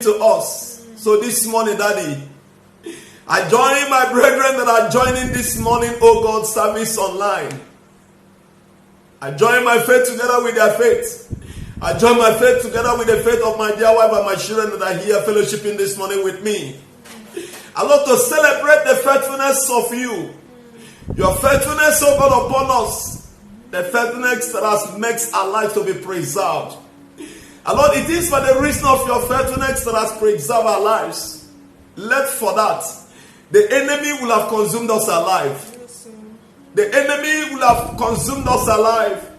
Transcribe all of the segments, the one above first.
to us. So this morning, Daddy, I join my brethren that are joining this morning, oh God, service online. I join my faith together with their faith. I join my faith together with the faith of my dear wife and my children that are here fellowshipping this morning with me. I love to celebrate the faithfulness of you. Your faithfulness, oh God, upon us. The faithfulness that makes our lives to be preserved. And Lord, it is for the reason of your faithfulness that has preserved our lives. Let for that, the enemy will have consumed us alive. The enemy will have consumed us alive.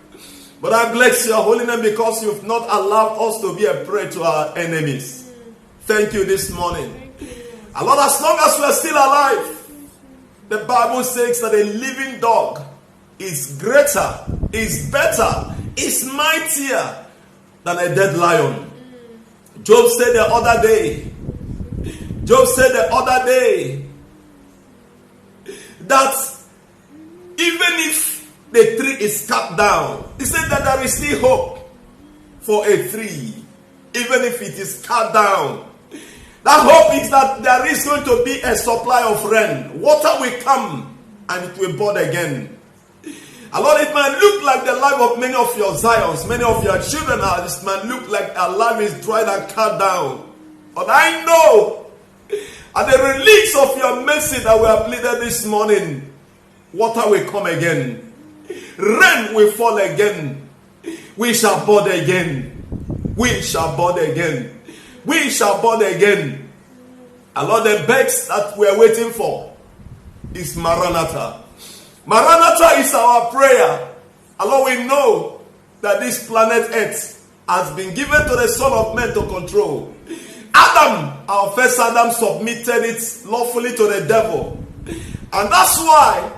But I bless your holy name because you've not allowed us to be a prey to our enemies. Thank you this morning. And Lord, as long as we are still alive, the Bible says that a living dog is greater, is better, is mightier than a dead lion. Job said the other day that even if the tree is cut down, he said that there is still hope for a tree, even if it is cut down. That hope is that there is going to be a supply of rain. Water will come and it will bud again. And Lord, it might look like the life of many of your Zions, many of your children, it might look like our life is dried and cut down. But I know at the release of your mercy that we have pleaded this morning, water will come again. Rain will fall again. We shall bud again. We shall bud again. We shall bud again. And Lord, the best that we are waiting for is Maranatha. Maranatha is our prayer. And Lord, we know that this planet Earth has been given to the Son of Man to control. Adam, our first Adam, submitted it lawfully to the devil. And that's why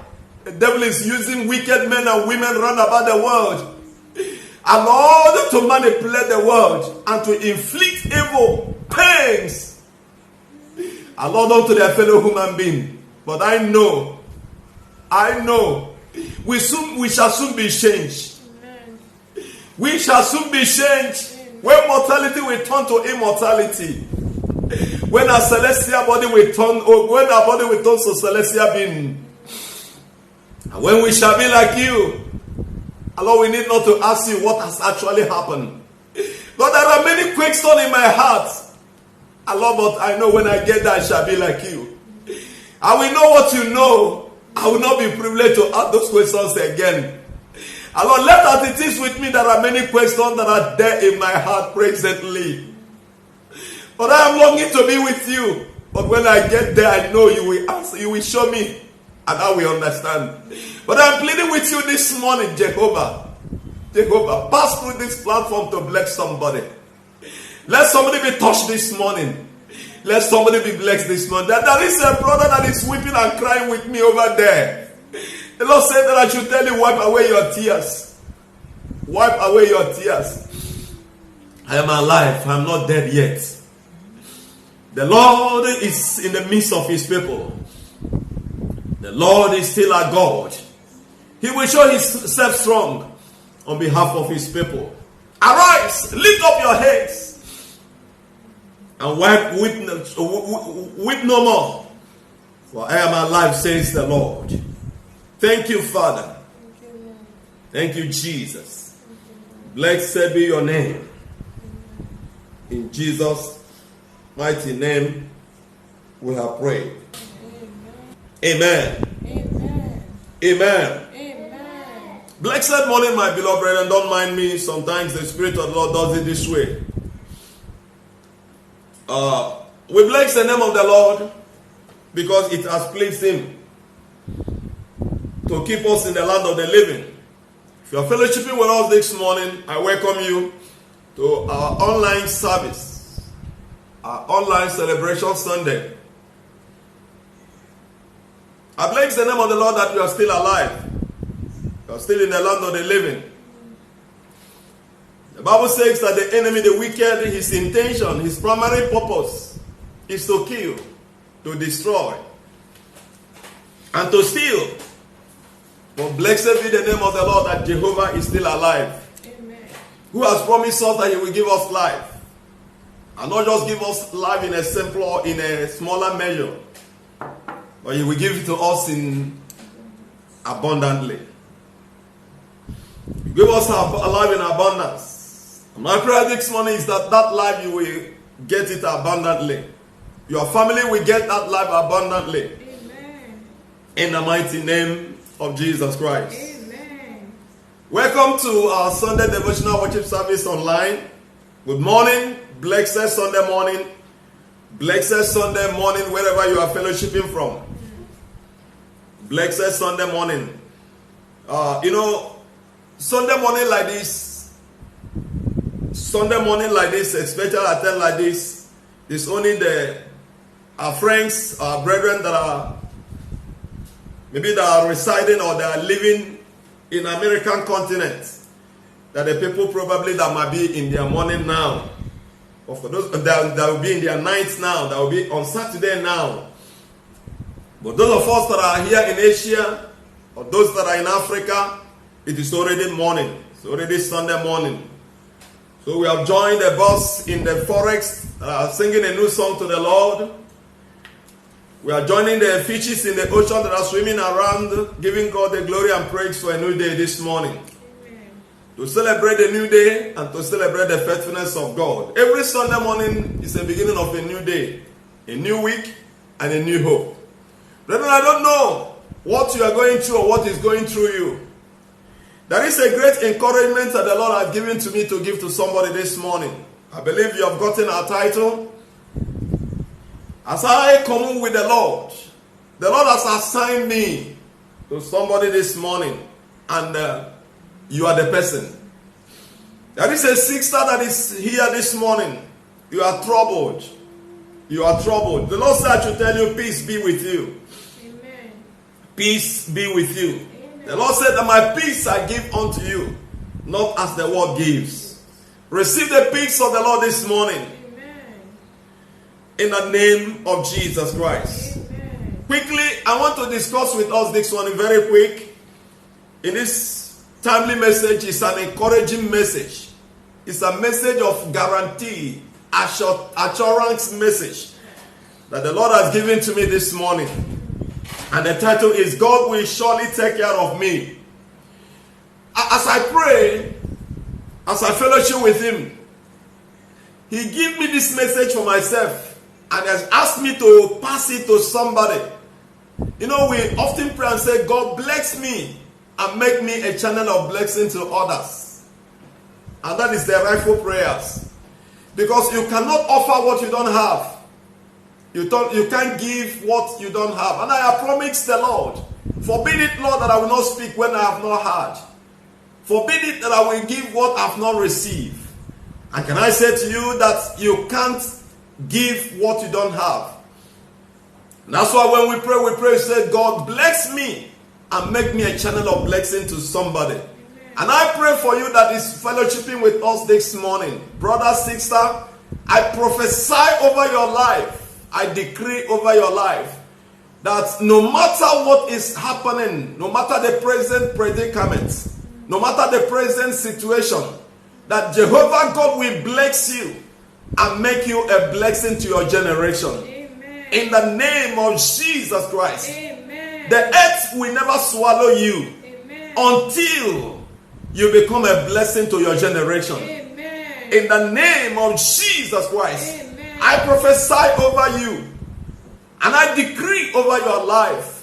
the devil is using wicked men and women round about the world in order to manipulate the world and to inflict evil pains and Lord unto their fellow human being. But I know we shall soon be changed. Amen. We shall soon be changed. Amen. When mortality will turn to immortality. When our celestial body will turn, when our body will turn to celestial being. And when we shall be like you, Lord, we need not to ask you what has actually happened. Lord, there are many questions in my heart. Lord, but I know when I get there, I shall be like you. I will know what you know. I will not be privileged to ask those questions again. Lord, let as it is with me, there are many questions that are there in my heart presently. But I am longing to be with you. But when I get there, I know you will answer. You will show me. And I will understand. But I'm pleading with you this morning, Jehovah. Pass through this platform to bless somebody. Let somebody be touched this morning. Let somebody be blessed this morning. That there is a brother that is weeping and crying with me over there. The Lord said that I should tell you, wipe away your tears. Wipe away your tears. I am alive. I am not dead yet. The Lord is in the midst of his people. The Lord is still our God. He will show himself strong on behalf of his people. Arise, lift up your heads, and weep no more. For I am alive, says the Lord. Thank you, Father. Thank you, Jesus. Blessed be your name. In Jesus' mighty name, we have prayed. Amen. Amen. Amen. Amen. Blessed morning, my beloved brethren. Don't mind me. Sometimes the Spirit of the Lord does it this way. We bless the name of the Lord because it has pleased him to keep us in the land of the living. If you are fellowshipping with us this morning, I welcome you to our online service, our online celebration Sunday. I bless the name of the Lord that you are still alive. You are still in the land of the living. The Bible says that the enemy, the wicked, his intention, his primary purpose is to kill, to destroy, and to steal. But blessed be the name of the Lord that Jehovah is still alive. Amen. Who has promised us that he will give us life And not just give us life in a simpler or in a smaller measure, but He will give it to us in abundantly. Give us a life in abundance. And my prayer this morning is that life you will get it abundantly. Your family will get that life abundantly. Amen. In the mighty name of Jesus Christ. Amen. Welcome to our Sunday devotional worship service online. Good morning. Blessed Sunday morning. Blessed Sunday morning wherever you are fellowshipping from. Blessed Sunday morning. Sunday morning like this, especially at time like this, it's only our friends, our brethren that are residing or they are living in American continent, that the people probably that might be in their morning now, or for those that will be in their nights now, that will be on Saturday now. But those of us that are here in Asia, or those that are in Africa, it is already morning. It's already Sunday morning. So we have joined the bus in the forest, singing a new song to the Lord. We are joining the fishes in the ocean that are swimming around, giving God the glory and praise for a new day this morning. Amen. To celebrate the new day and to celebrate the faithfulness of God. Every Sunday morning is the beginning of a new day, a new week, and a new hope. Brethren, I don't know what you are going through or what is going through you. There is a great encouragement that the Lord has given to me to give to somebody this morning. I believe you have gotten our title. As I commune with the Lord has assigned me to somebody this morning, and you are the person. There is a sister that is here this morning. You are troubled. You are troubled. The Lord said I should tell you, peace be with you. Amen. Peace be with you. Amen. The Lord said that my peace I give unto you, not as the world gives. Receive the peace of the Lord this morning. In the name of Jesus Christ. Amen. Quickly, I want to discuss with us this one very quick. In this timely message, it's an encouraging message. It's a message of guarantee, assurance message that the Lord has given to me this morning. And the title is, God will surely take care of me. As I pray, as I fellowship with Him, He gave me this message for myself. And has asked me to pass it to somebody. We often pray and say, God bless me and make me a channel of blessing to others. And that is the rightful prayers. Because you cannot offer what you don't have. You can't give what you don't have. And I have promised the Lord, forbid it, Lord, that I will not speak when I have not heard. Forbid it that I will give what I have not received. And can I say to you that you can't give what you don't have? And that's why when we pray, say, God bless me and make me a channel of blessing to somebody. Amen. And I pray for you that is fellowshipping with us this morning. Brother, sister, I prophesy over your life. I decree over your life that no matter what is happening, no matter the present predicament, no matter the present situation, that Jehovah God will bless you and make you a blessing to your generation. Amen. In the name of Jesus Christ. Amen. The earth will never swallow you. Amen. Until you become a blessing to your generation. Amen. In the name of Jesus Christ. Amen. I prophesy over you and I decree over your life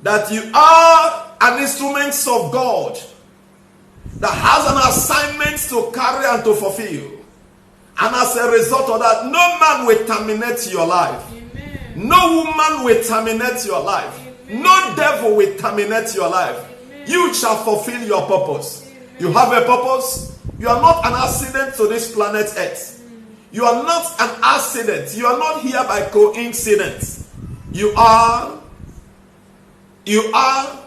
that you are an instrument of God that has an assignment to carry and to fulfill. And as a result of that, no man will terminate your life. Amen. No woman will terminate your life. Amen. No devil will terminate your life. Amen. You shall fulfill your purpose. Amen. You have a purpose. You are not an accident to this planet Earth. You are not an accident. You are not here by coincidence. You are a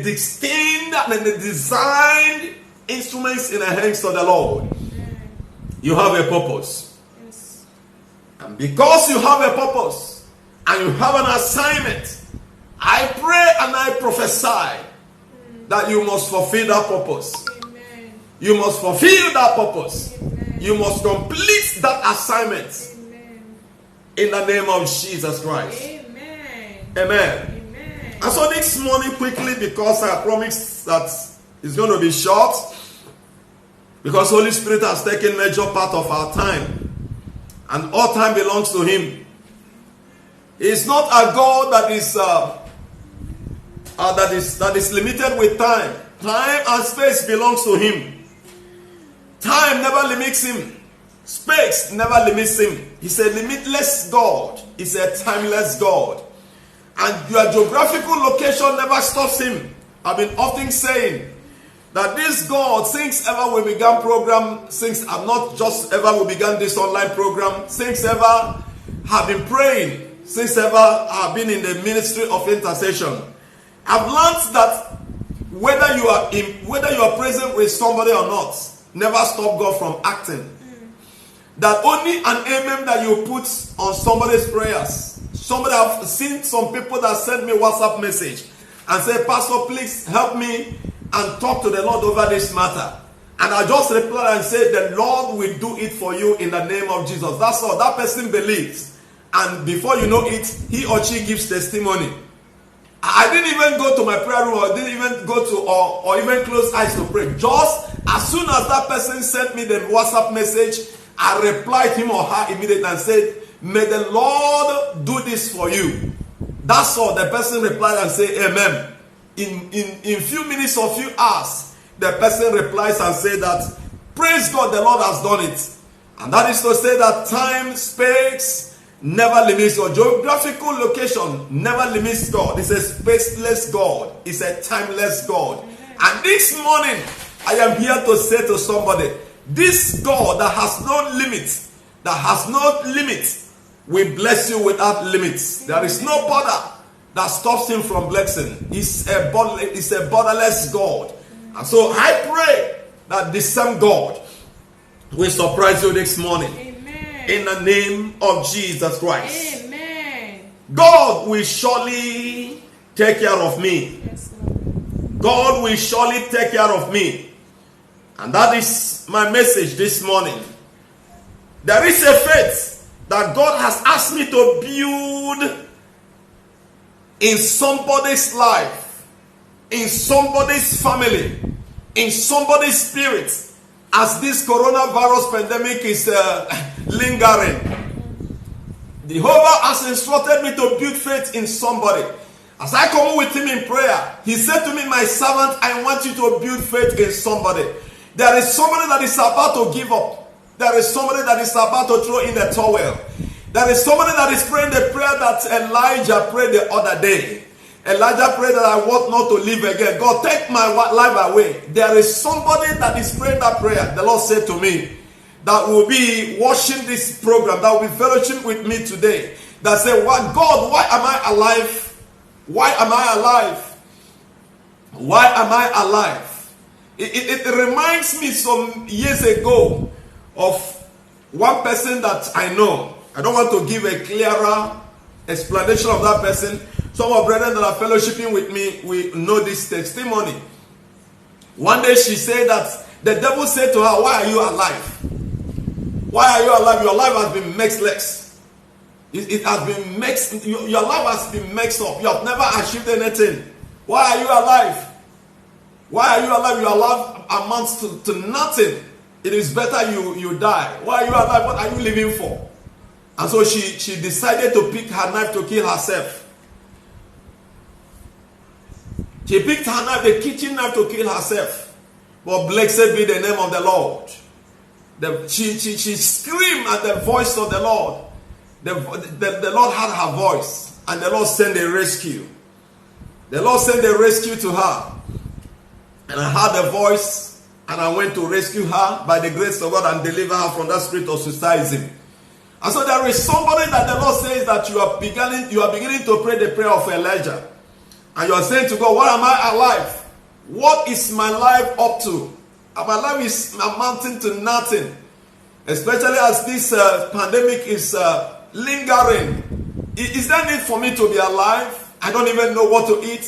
distinct and a designed instruments in the hands of the Lord. You have a purpose. Yes. And because you have a purpose and you have an assignment, I pray and I prophesy that you must fulfill that purpose. Amen. You must fulfill that purpose. Amen. You must complete that assignment. In the name of Jesus Christ. Amen. And so this morning, quickly, because I promised that it's going to be short, because Holy Spirit has taken major part of our time, and all time belongs to Him. It's not a God that is limited with time. Time and space belongs to Him. Time never limits Him. Space never limits Him. He's a limitless God. He's a timeless God. And your geographical location never stops Him. I've been often saying that this God, since ever we began program, since I'm not just ever we began this online program, since ever have been praying, since ever I've been in the ministry of intercession, I've learned that whether you are present with somebody or not, never stop God from acting. That only an amen that you put on somebody's prayers. Somebody, I've seen some people that send me WhatsApp message and say, Pastor, please help me and talk to the Lord over this matter. And I just reply and say, the Lord will do it for you in the name of Jesus. That's all. That person believes. And before you know it, he or she gives testimony. I didn't even go to my prayer room, or didn't even go to or even close eyes to pray. Just as soon as that person sent me the WhatsApp message, I replied him or her immediately and said, may the Lord do this for you. That's all. The person replied and said, amen. In few minutes or few hours, the person replies and says that, praise God, the Lord has done it. And that is to say that time, space, never limits God. Geographical location never limits God. It's a spaceless God. It's a timeless God. And this morning, I am here to say to somebody, this God that has no limit, will bless you without limits. There is no border that stops Him from blessing. He's a borderless God. And so I pray that the same God will surprise you this morning. Amen. In the name of Jesus Christ. Amen. God will surely take care of me. Yes, Lord. God will surely take care of me. And that is my message this morning. There is a faith that God has asked me to build in somebody's life, in somebody's family, in somebody's spirit, as this coronavirus pandemic is lingering. Jehovah has instructed me to build faith in somebody. As I come with Him in prayer, He said to me, my servant, I want you to build faith in somebody. There is somebody that is about to give up. There is somebody that is about to throw in the towel. There is somebody that is praying the prayer that Elijah prayed the other day. Elijah prayed that I want not to live again. God, take my life away. There is somebody that is praying that prayer. The Lord said to me, that will be watching this program, that will be fellowship with me today, that say, "What God, why am I alive? Why am I alive? Why am I alive?" It reminds me some years ago of one person that I know. I don't want to give a clearer explanation of that person. Some of brethren that are fellowshipping with me, we know this testimony. One day she said that the devil said to her, "Why are you alive? Why are you alive? Your life has been mixed. It has been mixed. Your life has been mixed up. You have never achieved anything. Why are you alive? Why are you alive? Your life amounts to nothing. It is better you die. Why are you alive? What are you living for?" And so she decided to pick her knife to kill herself. She picked her knife, the kitchen knife, to kill herself. But blessed be the name of the Lord. She screamed at the voice of the Lord. The Lord had her voice, and the Lord sent a rescue. The Lord sent a rescue to her. And I heard the voice, and I went to rescue her by the grace of God and deliver her from that spirit of suicidism. And so there is somebody that the Lord says that you are beginning to pray the prayer of Elijah. And you are saying to God, "Why am I alive? What is my life up to? My life is amounting to nothing." Especially as this pandemic is lingering. Is there need for me to be alive? I don't even know what to eat.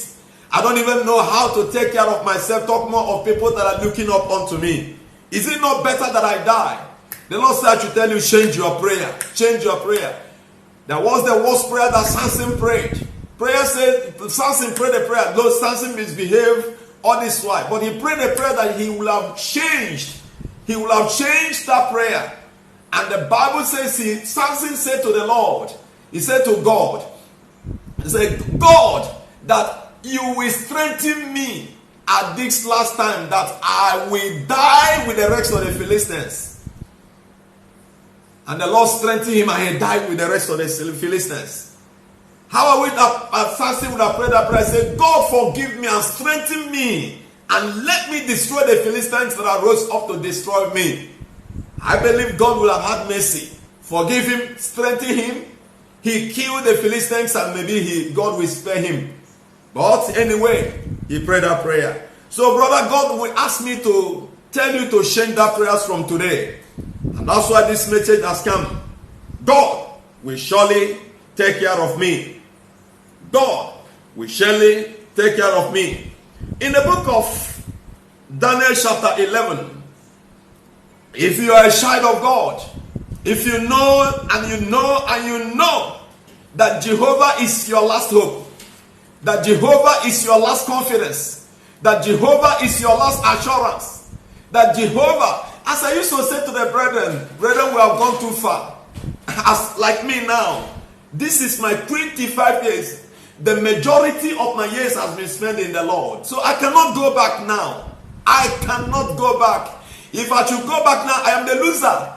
I don't even know how to take care of myself. Talk more of people that are looking up onto me. Is it not better that I die? The Lord said I should tell you, change your prayer. Change your prayer. That was the worst prayer that Samson prayed. Prayer said, Samson prayed a prayer. Though Samson misbehaved all this while, but he prayed a prayer that he will have changed. He will have changed that prayer. And the Bible says, Samson said to the Lord, he said to God, he said, God, that you will strengthen me at this last time, that I will die with the rest of the Philistines. And the Lord strengthened him, and he died with the rest of the Philistines. How are we that Samson would have prayed that prayer? Say, God, forgive me and strengthen me, and let me destroy the Philistines that rose up to destroy me. I believe God will have had mercy. Forgive him, strengthen him. He killed the Philistines, and maybe God will spare him. But anyway, he prayed that prayer. So, brother, God will ask me to tell you to change that prayers from today. And that's why this message has come. God will surely take care of me. God will surely take care of me. In the book of Daniel chapter 11, if you are a child of God, if you know and you know and you know that Jehovah is your last hope, that Jehovah is your last confidence, that Jehovah is your last assurance, that Jehovah, as I used to say to the brethren, we have gone too far. As like me now, this is my 25 years. The majority of my years has been spent in the Lord. So I cannot go back now. I cannot go back. If I should go back now, I am the loser.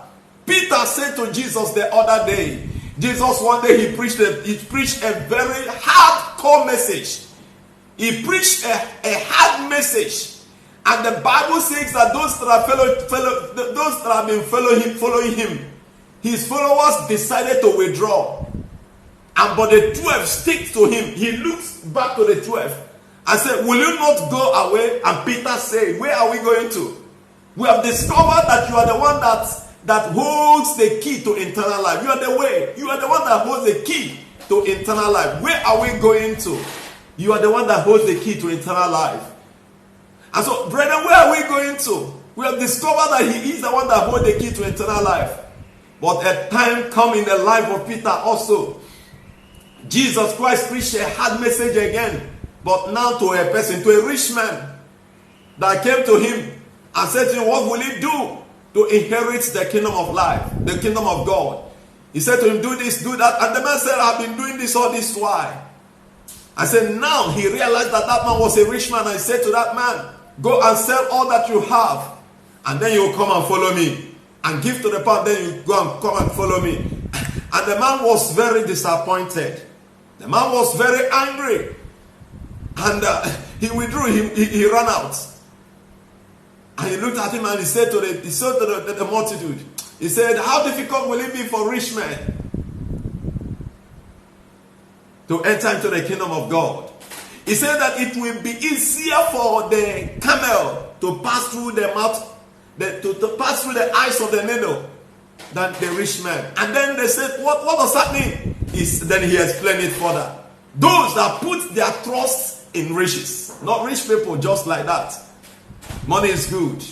Peter said to Jesus the other day, Jesus one day he preached a very hardcore message. He preached a hard message. And the Bible says that those that have been following him, his followers decided to withdraw. But the 12 stick to him. He looks back to the 12 and said, will you not go away? And Peter said, where are we going to? We have discovered that you are the one that holds the key to eternal life. You are the way. You are the one that holds the key to eternal life. Where are we going to? You are the one that holds the key to eternal life. And so, brethren, where are we going to? We have discovered that he is the one that holds the key to eternal life. But a time come in the life of Peter also. Jesus Christ preached a hard message again. But now to a person, to a rich man that came to him and said to him, what will he do to inherit the kingdom of life, the kingdom of God? He said to him, do this, do that. And the man said, I've been doing this all this while. I said, now he realized that that man was a rich man. I said to that man, go and sell all that you have, and then you will come and follow me. And give to the poor, then you go and come and follow me. And the man was very disappointed. The man was very angry. And he withdrew, he ran out. And he looked at him and he said to the multitude, he said, how difficult will it be for rich men to enter into the kingdom of God? He said that it will be easier for the camel to pass through the mouth, to pass through the eyes of the needle than the rich man. And then they said, what does that mean? Then he explained it further. Those that put their trust in riches, not rich people just like that. Money is good.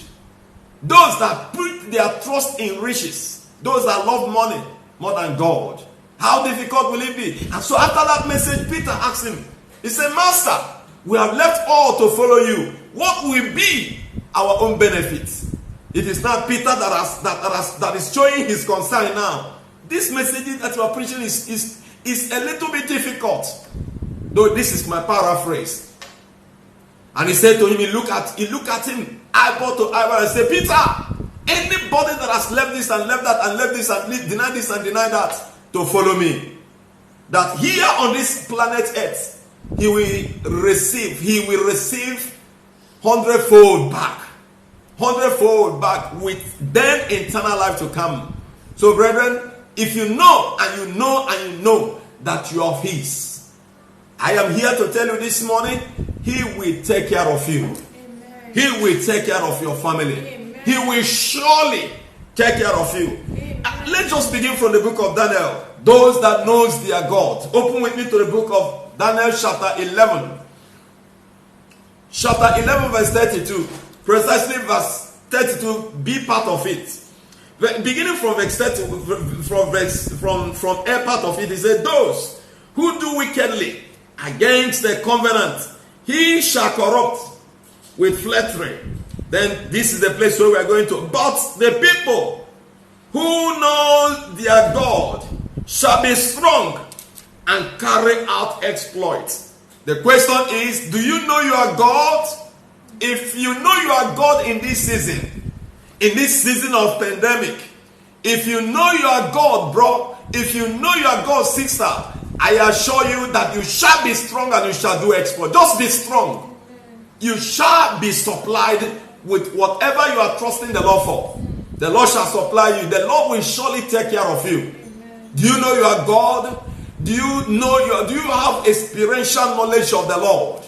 Those that put their trust in riches, those that love money more than God, how difficult will it be? And so after that message, Peter asked him, he said, Master, we have left all to follow you. What will be our own benefits? It is not Peter that is showing his concern now. This message that you are preaching is a little bit difficult. Though this is my paraphrase. And he said to him, he looked at him eyeball to eyeball and said, Peter, anybody that has left this and left that and left this and denied this and denied that to follow me, that here on this planet Earth, he will receive hundredfold back with then eternal life to come. So brethren, if you know and you know and you know that you are his, I am here to tell you this morning, he will take care of you. Amen. He will take care of your family. Amen. He will surely take care of you. Let's just begin from the book of Daniel. Those that knows their God. Open with me to the book of Daniel chapter 11. Chapter 11 verse 32. Precisely verse 32, be part of it. Beginning from verse 30, from a part of it, he said, those who do wickedly against the covenant, he shall corrupt with flattery. Then this is the place where we are going to. But the people who know their God shall be strong and carry out exploits. The question is, do you know your God? If you know your God in this season of pandemic, if you know your God, bro, if you know your God, sister, I assure you that you shall be strong and you shall do exploit. Just be strong. You shall be supplied with whatever you are trusting the Lord for. The Lord shall supply you. The Lord will surely take care of you. Do you know your God? Do you have experiential knowledge of the Lord?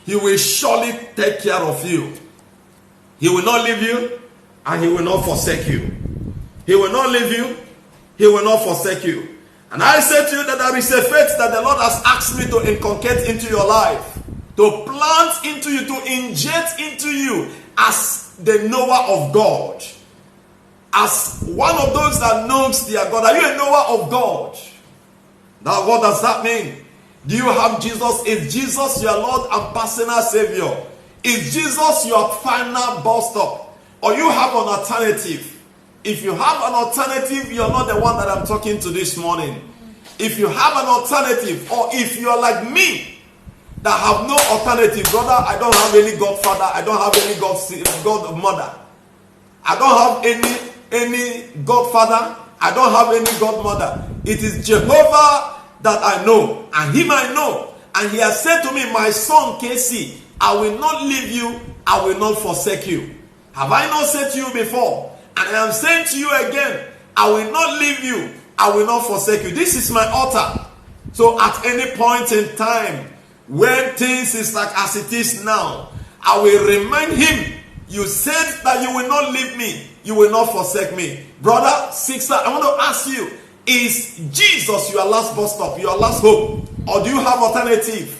He will surely take care of you. He will not leave you and he will not forsake you. He will not leave you. He will not forsake you. And I say to you that there is a faith that the Lord has asked me to inculcate into your life, to plant into you, to inject into you as the knower of God. As one of those that knows their God. Are you a knower of God? Now what does that mean? Do you have Jesus? Is Jesus your Lord and personal Savior? Is Jesus your final bus stop? Or you have an alternative? If you have an alternative, you're not the one that I'm talking to this morning. If you have an alternative, or if you're like me, that have no alternative, brother, I don't have any godfather, I don't have any godmother. I don't have any godfather, I don't have any godmother. It is Jehovah that I know, and him I know. And he has said to me, my son KC, I will not leave you, I will not forsake you. Have I not said to you before? And I am saying to you again, I will not leave you, I will not forsake you. This is my altar. So at any point in time, when things is like as it is now, I will remind him, you said that you will not leave me, you will not forsake me. Brother, sister, I want to ask you, is Jesus your last bus stop, your last hope? Or do you have alternative?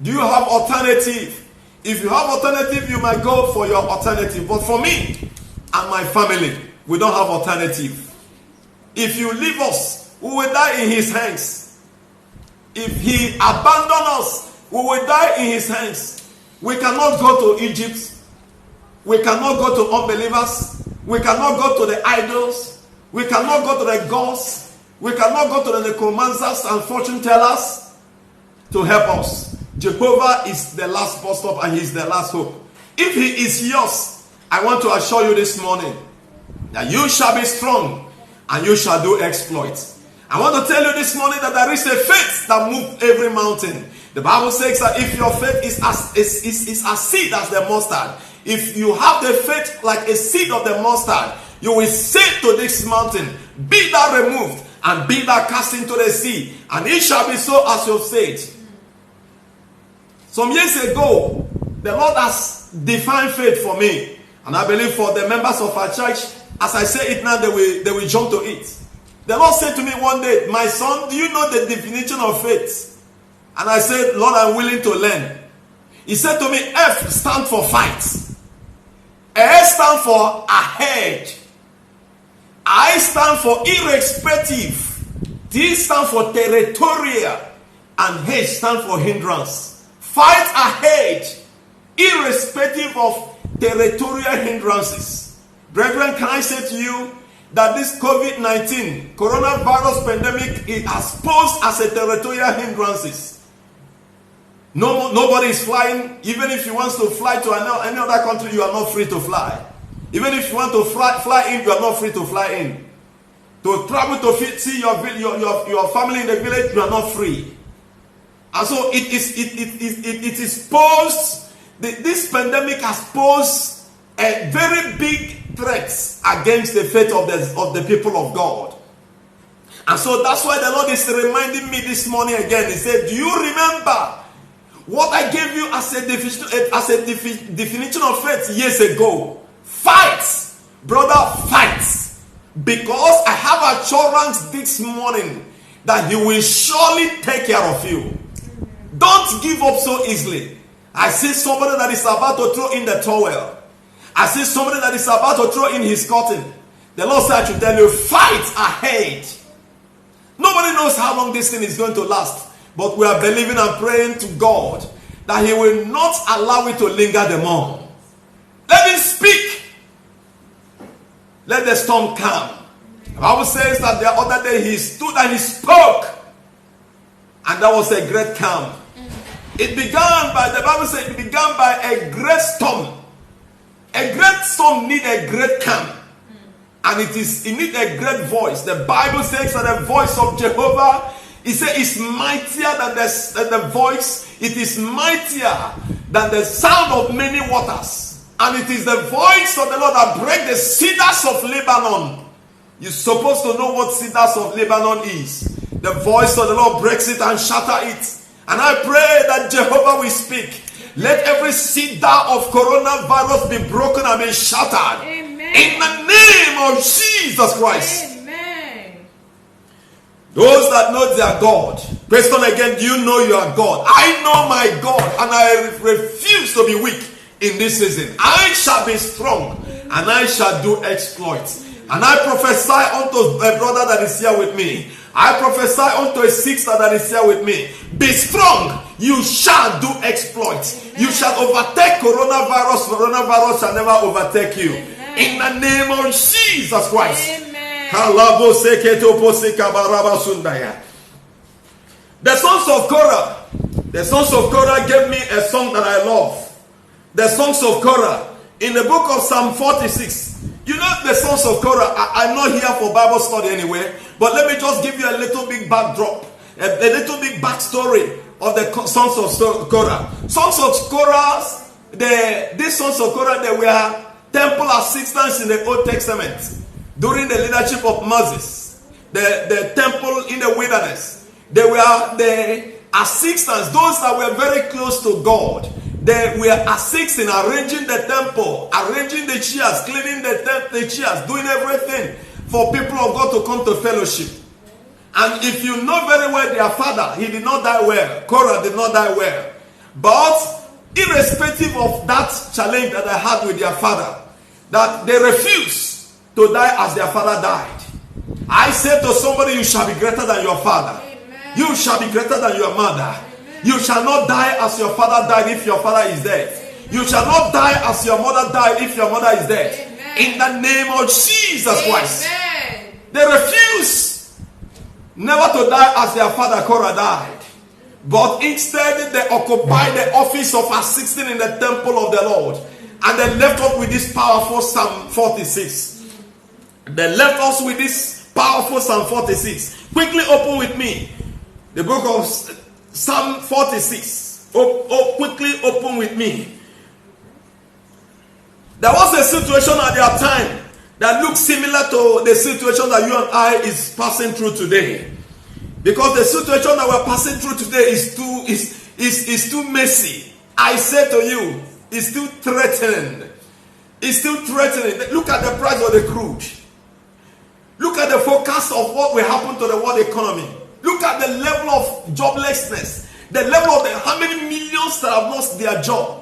Do you have alternative? If you have alternative, you might go for your alternative. But for me and my family, we don't have alternative. If you leave us, we will die in his hands. If he abandon us, we will die in his hands. We cannot go to Egypt. We cannot go to unbelievers. We cannot go to the idols. We cannot go to the gods. We cannot go to the necromancers and fortune tellers to help us. Jehovah is the last bus stop and he is the last hope. If he is yours, I want to assure you this morning that you shall be strong and you shall do exploits. I want to tell you this morning that there is a faith that moves every mountain. The Bible says that if your faith is as seed as the mustard, if you have the faith like a seed of the mustard, you will say to this mountain, be thou removed and be thou cast into the sea, and it shall be so as you have said. Some years ago, the Lord has defined faith for me, and I believe for the members of our church, as I say it now, they will jump to it. The Lord said to me one day, my son, do you know the definition of faith? And I said, Lord, I'm willing to learn. He said to me, F stands for fight. A stands for ahead. I stand for irrespective. T stands for territorial. And H stands for hindrance. Fight ahead, irrespective of territorial hindrances. Brethren, can I say to you that this COVID-19 coronavirus pandemic is as posed as a territorial hindrances. Nobody is flying. Even if you want to fly to any other country, you are not free to fly. Even if you want to fly in, you are not free to fly in. To travel to see your family in the village, you are not free. And so it is posed. This pandemic has posed a very big threat against the faith of the people of God. And so that's why the Lord is reminding me this morning again. He said, do you remember what I gave you as a definition of faith years ago? Fight, brother, fight. Because I have assurance this morning that he will surely take care of you. Don't give up so easily. I see somebody that is about to throw in the towel. I see somebody that is about to throw in his curtain. The Lord said I should tell you, fight ahead. Nobody knows how long this thing is going to last. But we are believing and praying to God that He will not allow it to linger the more. Let Him speak. Let the storm calm. The Bible says that the other day He stood and He spoke. And that was a great calm. It began by, the Bible says, it began by a great storm. A great storm needs a great calm. And it needs a great voice. The Bible says that the voice of Jehovah, He said, is mightier than the voice. It is mightier than the sound of many waters. And it is the voice of the Lord that breaks the cedars of Lebanon. You're supposed to know what cedars of Lebanon is. The voice of the Lord breaks it and shatters it. And I pray that Jehovah will speak. Let every cedar of coronavirus be broken and be shattered. Amen. In the name of Jesus Christ. Amen. Those that know their God. Question again, do you know your God? I know my God and I refuse to be weak in this season. I shall be strong and I shall do exploits. And I prophesy unto a brother that is here with me. I prophesy unto a sister that is here with me. Be strong. You shall do exploits. Amen. You shall overtake coronavirus. Coronavirus shall never overtake you. Amen. In the name of Jesus Christ. Amen. The sons of Korah. The sons of Korah gave me a song that I love. The sons of Korah. In the book of Psalm 46. You know the sons of Korah. I'm not here for Bible study anyway. But let me just give you a little big backdrop. A little big backstory of the sons of Korah. Sons of Korah, these sons of Korah, they were temple assistants in the Old Testament. During the leadership of Moses. The temple in the wilderness. They were the assistants, those that were very close to God. They were assisting, arranging the temple, arranging the chairs, cleaning the chairs, doing everything for people of God to come to fellowship. And if you know very well their father, he did not die well. Korah did not die well. But irrespective of that challenge that I had with their father, that they refused to die as their father died. I said to somebody, you shall be greater than your father. Amen. You shall be greater than your mother. You shall not die as your father died if your father is dead. Amen. You shall not die as your mother died if your mother is dead. Amen. In the name of Jesus Christ. Amen. They refuse never to die as their father Korah died. But instead they occupied the office of assisting in the temple of the Lord. And they left us with this powerful Psalm 46. They left us with this powerful Psalm 46. Quickly open with me the book of Psalm 46. Quickly open with me. There was a situation at their time that looked similar to the situation that you and I is passing through today. Because the situation that we're passing through today is too messy. I say to you, it's too threatening. It's still threatening. Look at the price of the crude. Look at the forecast of what will happen to the world economy. Look at the level of joblessness. The level of how many millions that have lost their job.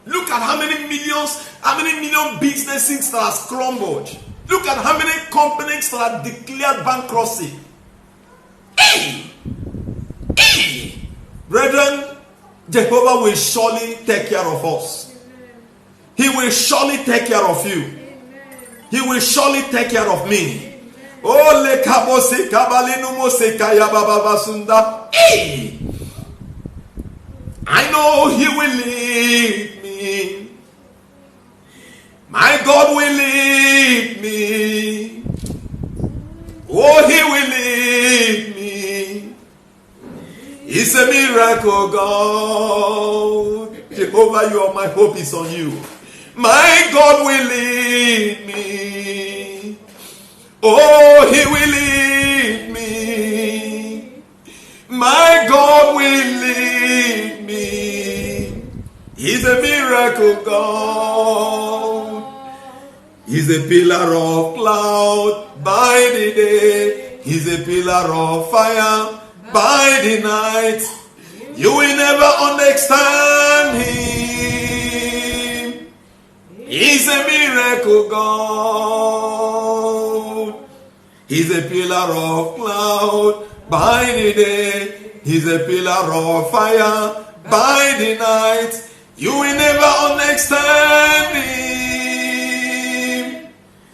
Look at how many million businesses that have crumbled. Look at how many companies that have declared bankruptcy. Hey! Brethren, Jehovah will surely take care of us. He will surely take care of you. He will surely take care of me. Oh, le kabose kabalinu mose kaya baba basunda. Hey! I know He will lead me. My God will lead me. Oh, He will lead me. He's a miracle God. Jehovah, you are my hope is on you. My God will lead me. Oh, He will lead me. My God will lead me. He's a miracle God. He's a pillar of cloud by the day. He's a pillar of fire by the night. You will never understand Him. He's a miracle God. He's a pillar of cloud by the day. He's a pillar of fire by the night. You will never understand him.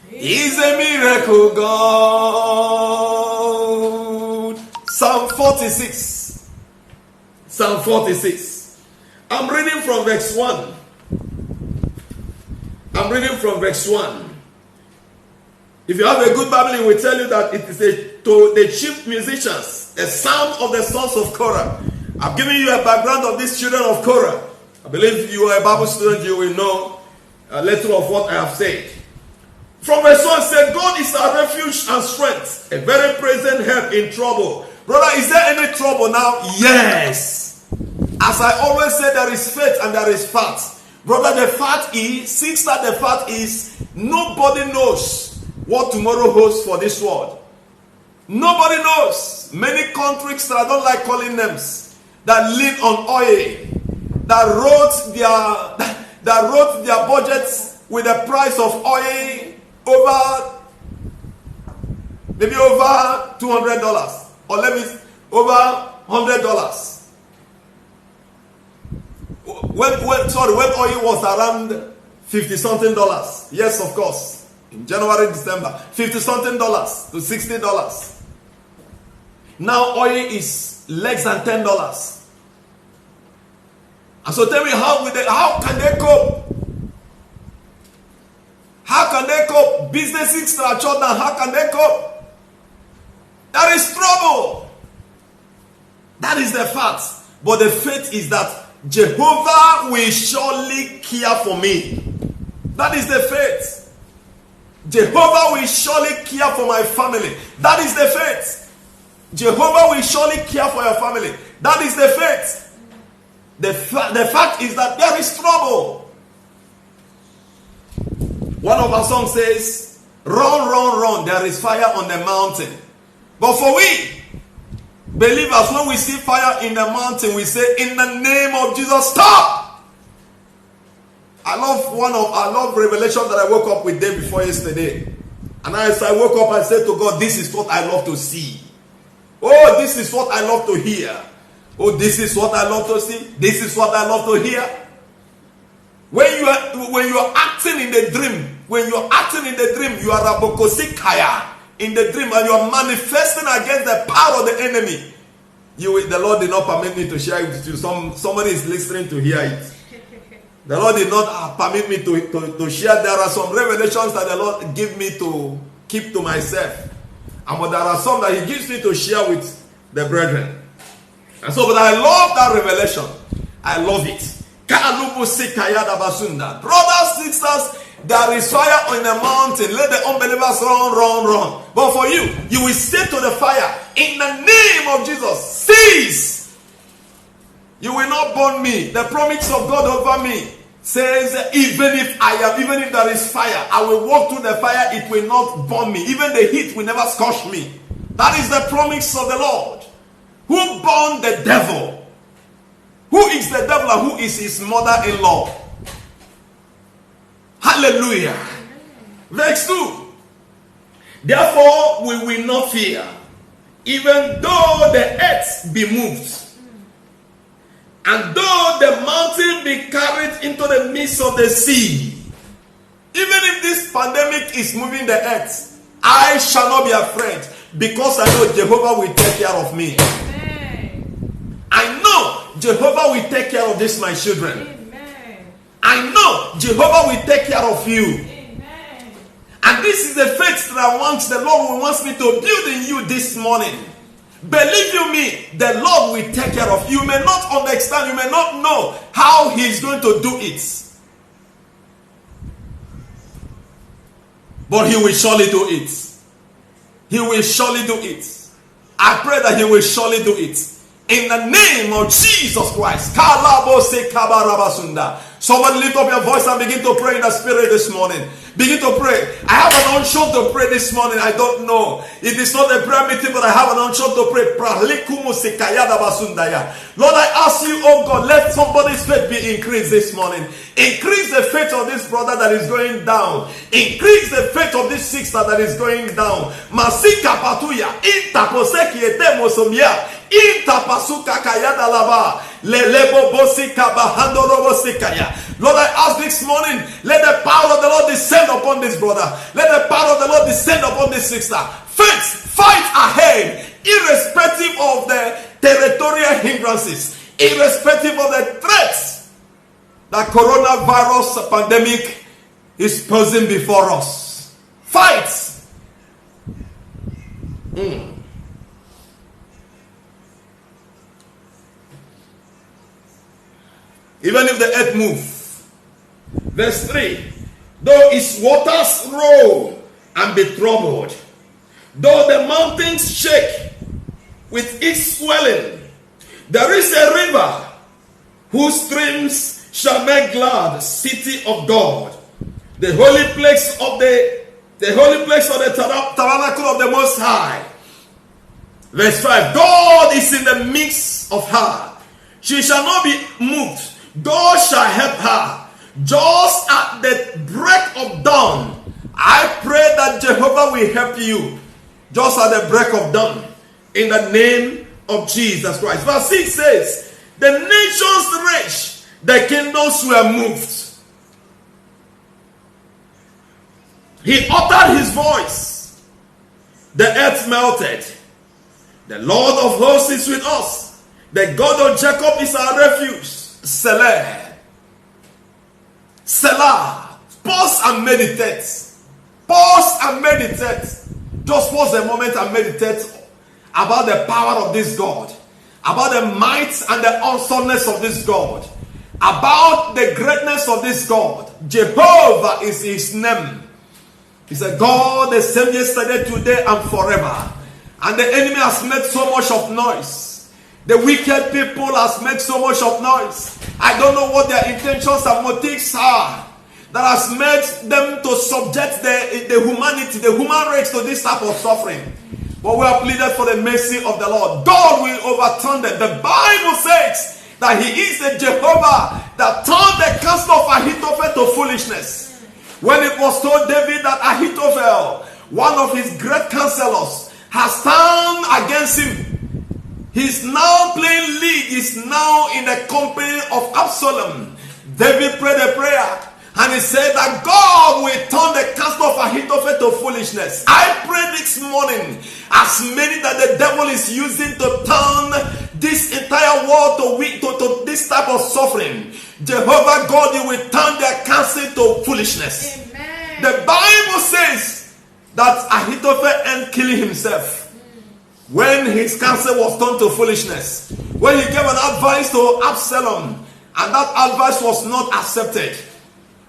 He's a miracle God. Psalm 46. Psalm 46. I'm reading from verse 1. I'm reading from verse 1. If you have a good Bible, it will tell you that it is to the chief musicians, a psalm of the sons of Korah. I've given you a background of these children of Korah. I believe if you are a Bible student, you will know a little of what I have said. From verse 1 said, God is our refuge and strength, a very present help in trouble. Brother, is there any trouble now? Yes. As I always say, there is faith and there is fact. Brother, the fact is, sister, the fact is, nobody knows what tomorrow holds for this world. Nobody knows. Many countries that I don't like calling names, that live on oil, that wrote their budgets with the price of oil maybe over $200, or over $100. When oil was around $50-something, yes, of course, in January, December, $50-something to $60. Now oil is less than $10. And so tell me, how can they cope? How can they cope? Businesses that are shut down, how can they cope? There is trouble. That is the fact. But the faith is that Jehovah will surely care for me. That is the faith. Jehovah will surely care for my family. That is the faith. Jehovah will surely care for your family. That is the faith. The fact is that there is trouble. One of our songs says, run, run, run, there is fire on the mountain. But for we believers, when we see fire in the mountain, we say, in the name of Jesus, stop! I love revelation that I woke up with day before yesterday. And as I woke up, I said to God, this is what I love to see. Oh, this is what I love to hear. Oh, this is what I love to see. This is what I love to hear. When you are acting in the dream, you are Rabokosikaya in the dream, and you are manifesting against the power of the enemy. The Lord did not permit me to share it with you. Somebody is listening to hear it. The Lord did not permit me to share. There are some revelations that the Lord gave me to keep to myself. But there are some that He gives me to share with the brethren. And so, but I love that revelation. I love it. Brothers, sisters, there is fire on the mountain. Let the unbelievers run, run, run. But for you, you will say to the fire, in the name of Jesus, cease. You will not burn me. The promise of God over me says, even if there is fire, I will walk through the fire, it will not burn me. Even the heat will never scorch me. That is the promise of the Lord. Who born the devil? Who is the devil and who is his mother-in-law? Hallelujah. Verse 2. Therefore we will not fear, even though the earth be moved, and though the mountain be carried into the midst of the sea. Even if this pandemic is moving the earth, I shall not be afraid, because I know Jehovah will take care of me. I know Jehovah will take care of this, my children. Amen. I know Jehovah will take care of you. Amen. And this is the faith that the Lord wants me to build in you this morning. Believe you me, the Lord will take care of you. You may not understand, you may not know how He is going to do it. But He will surely do it. He will surely do it. I pray that He will surely do it. In the name of Jesus Christ. Somebody lift up your voice and begin to pray in the spirit this morning. Begin to pray. I have an unction to pray this morning. I don't know. It is not a prayer meeting, but I have an unction to pray. Lord, I ask you, oh God, let somebody's faith be increased this morning. Increase the faith of this brother that is going down. Increase the faith of this sister that is going down. Masika patuya, intaposeki etemosomia, intapasuka kayada laba, lelebo bosika bahandoro bosikaya. Lord, I ask this morning, let the power of the Lord descend upon this brother. Let the power of the Lord descend upon this sister. Faith, fight ahead, irrespective of the territorial hindrances, irrespective of the threats that coronavirus pandemic is posing before us. Fight. Even if the earth move. Verse 3. Though its waters roll and be troubled, though the mountains shake with its swelling, there is a river whose streams shall make glad the city of God, the holy place of the tabernacle of the Most High. Verse 5. God is in the midst of her. She shall not be moved. God shall help her. Just at the break of dawn, I pray that Jehovah will help you. Just at the break of dawn, in the name of Jesus Christ. Verse 6 says, the nations raged, the kingdoms were moved. He uttered his voice, the earth melted. The Lord of hosts is with us. The God of Jacob is our refuge. Selah. Selah. Pause and meditate. Pause and meditate. Just pause a moment and meditate about the power of this God, about the might and the awesomeness of this God, about the greatness of this God. Jehovah is his name. He's a God the same yesterday, today, and forever. And the enemy has made so much of noise. The wicked people has made so much of noise. I don't know what their intentions and motives are that has made them to subject the humanity, the human race to this type of suffering. But we have pleaded for the mercy of the Lord. God will overturn them. The Bible says that he is the Jehovah that turned the counsel of Ahithophel to foolishness. When it was told David that Ahithophel, one of his great counselors, has turned against him, he's now playing league, he's now in the company of Absalom. David prayed a prayer and he said that God will turn the counsel of Ahithophel to foolishness. I pray this morning, as many that the devil is using to turn this entire world to this type of suffering, Jehovah God, you will turn their counsel to foolishness. Amen. The Bible says that Ahithophel ended killing himself when his counsel was turned to foolishness. When he gave an advice to Absalom, and that advice was not accepted,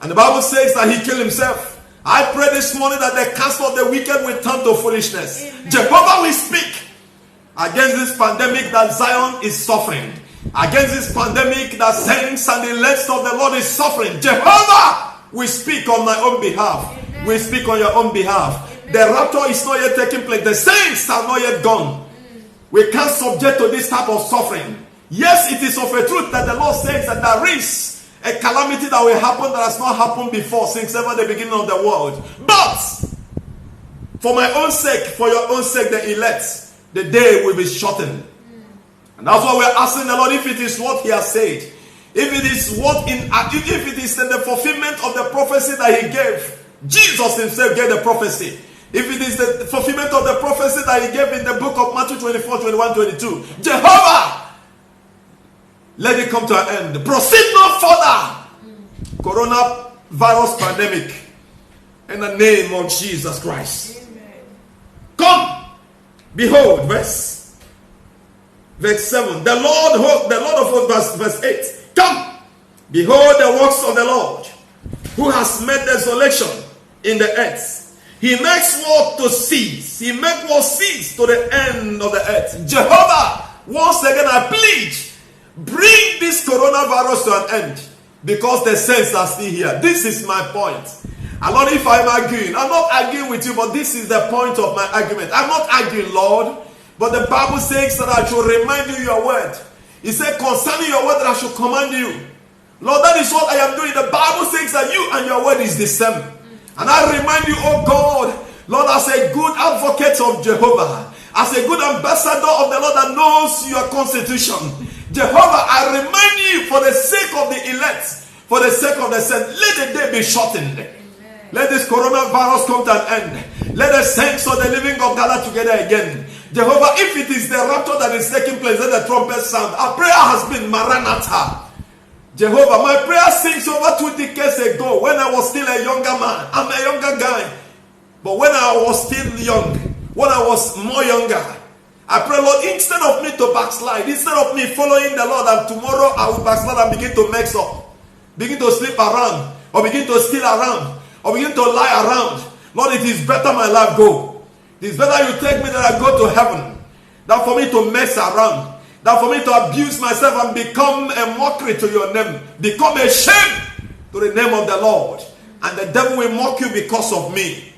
and the Bible says that he killed himself. I pray this morning that the counsel of the wicked will turn to foolishness. Amen. Jehovah will speak against this pandemic that Zion is suffering, against this pandemic that saints and the elect of the Lord is suffering. Jehovah will speak on my own behalf. Amen. We speak on your own behalf. Amen. The rapture is not yet taking place. The saints are not yet gone. We can't subject to this type of suffering. Yes, it is of a truth that the Lord says that there is a calamity that will happen that has not happened before since ever the beginning of the world. But for my own sake, for your own sake, the elect, the day will be shortened. And that's why we're asking the Lord, if it is what he has said, if it is if it is the fulfillment of the prophecy that he gave. Jesus himself gave the prophecy. If it is the fulfillment of the prophecy that he gave in the book of Matthew 24, 21, 22, Jehovah, let it come to an end. Proceed no further. Coronavirus pandemic. In the name of Jesus Christ. Amen. Come. Behold, verse 7. The Lord of hosts, verse 8. Come. Behold the works of the Lord, who has made desolation in the earth. He makes war to cease. He makes war cease to the end of the earth. Jehovah, once again I plead, bring this coronavirus to an end. because the saints are still here. This is my point. And Lord, if I'm arguing, I'm not arguing with you, but this is the point of my argument. I'm not arguing, Lord, but the Bible says that I should remind you your word. He said, concerning your word that I should command you. Lord, that is what I am doing. The Bible says that you and your word is the same. And I remind you, oh God, Lord, as a good advocate of Jehovah, as a good ambassador of the Lord that knows your constitution, Jehovah, I remind you, for the sake of the elect, for the sake of the saints, let the day be shortened. Let this coronavirus come to an end. Let the saints of the living God gather together again. Jehovah, if it is the rapture that is taking place, let the trumpet sound. Our prayer has been Maranatha. Jehovah, my prayer since over 2 decades ago, when I was still a younger man. I'm a younger guy. But when I was still young, when I was more younger, I pray, Lord, instead of me to backslide, instead of me following the Lord, and tomorrow I will backslide and begin to mix up, begin to sleep around, or begin to steal around, or begin to lie around. Lord, it is better my life go. It is better you take me that I go to heaven than for me to mess around, than for me to abuse myself and become a mockery to your name, become a shame to the name of the Lord. And the devil will mock you because of me.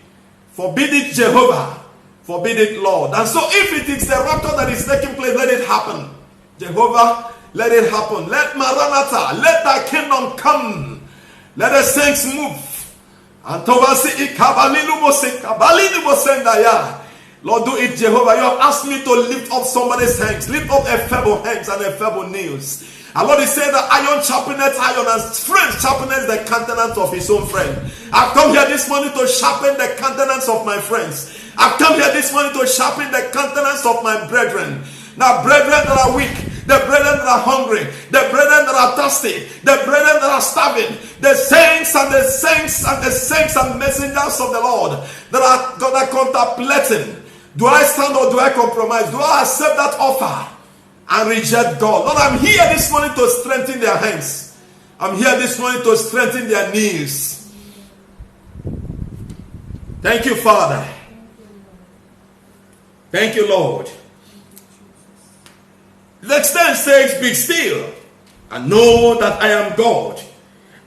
Forbid it, Jehovah. Forbid it, Lord. And so if it is the rapture that is taking place, let it happen. Jehovah, let it happen. Let Maranatha, let thy kingdom come. Let the saints move. Lord, do it, Jehovah. You have asked me to lift up somebody's hands. Lift up a feeble hands and a feeble knees. And Lord, he said that iron sharpeneth iron, and friend sharpeneth the countenance of his own friend. I've come here this morning to sharpen the countenance of my friends. I've come here this morning to sharpen the countenance of my brethren. Now, brethren that are weak, the brethren that are hungry, the brethren that are thirsty, the brethren that are starving, the saints and the saints and the saints and messengers of the Lord that are contemplating. Do I stand or do I compromise? Do I accept that offer and reject God? Lord, I'm here this morning to strengthen their hands. I'm here this morning to strengthen their knees. Thank you, Father. Thank you, Lord. The next text says, be still and know that I am God.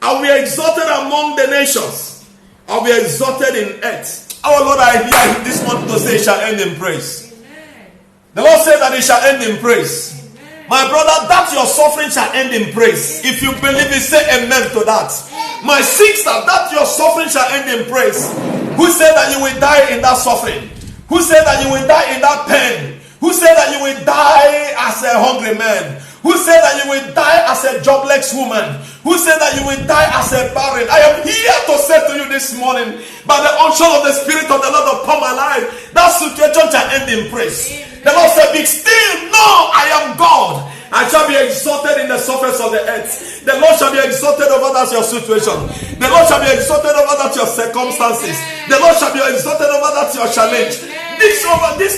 I will be exalted among the nations. I will be exalted in earth. Our Lord, I hear him this morning to say, it shall end in praise. Amen. The Lord said that it shall end in praise. Amen. My brother, that your suffering shall end in praise. Amen. If you believe it, say amen to that. Amen. My sister, that your suffering shall end in praise. Who said that you will die in that suffering? Who said that you will die in that pain? Who said that you will die as a hungry man? Who said that you will die as a jobless woman? Who said that you will die as a barren? I am here to say to you this morning, by the unction of the Spirit of the Lord upon my life, that situation shall end in praise. Amen. The Lord said, be still, no, I am God. I shall be exalted in the surface of the earth. The Lord shall be exalted over that your situation. The Lord shall be exalted over that your circumstances. The Lord shall be exalted over that your challenge. This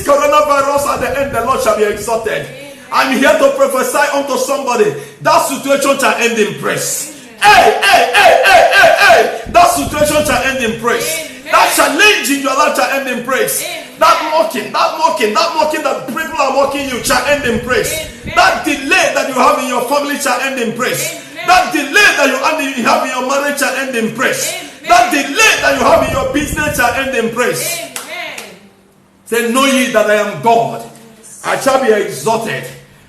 coronavirus at the end, the Lord shall be exalted. I'm here to prophesy unto somebody, that situation shall end in praise. Hey. That situation shall end in praise. That challenge in your life shall end in praise. That mocking that people are mocking you shall end in praise. That delay that you have in your family shall end in praise. That delay that you have in your marriage shall end in praise. That delay that you have in your business shall end in praise. Say, know ye that I am God. I shall be exalted.